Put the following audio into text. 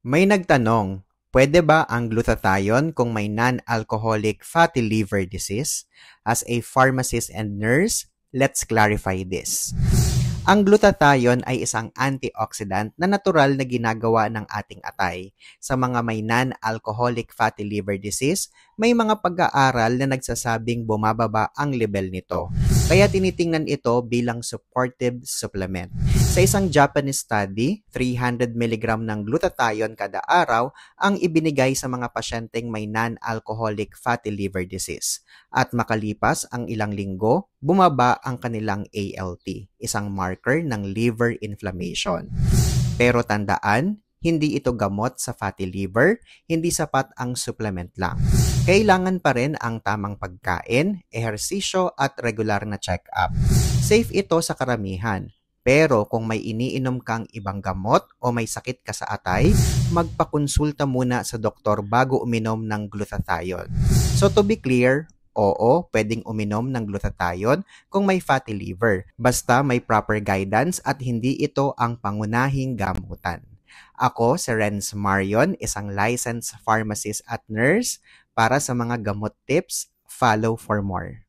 May nagtanong, pwede ba ang glutathione kung may non-alcoholic fatty liver disease? As a pharmacist and nurse, let's clarify this. Ang glutathione ay isang antioxidant na natural na ginagawa ng ating atay. Sa mga may non-alcoholic fatty liver disease, may mga pag-aaral na nagsasabing bumababa ang level nito. Kaya tinitingnan ito bilang supportive supplement. Sa isang Japanese study, 300 mg ng glutathione kada araw ang ibinigay sa mga pasyenteng may non-alcoholic fatty liver disease. At makalipas ang ilang linggo, bumaba ang kanilang ALT, isang marker ng liver inflammation. Pero tandaan, hindi ito gamot sa fatty liver, hindi sapat ang supplement lang. Kailangan pa rin ang tamang pagkain, ehersisyo at regular na check-up. Safe ito sa karamihan. Pero kung may iniinom kang ibang gamot o may sakit ka sa atay, magpakonsulta muna sa doktor bago uminom ng glutathione. So to be clear, oo, pwedeng uminom ng glutathione kung may fatty liver. Basta may proper guidance at hindi ito ang pangunahing gamutan. Ako si Renz Marion, isang licensed pharmacist at nurse. Para sa mga gamot tips, follow for more.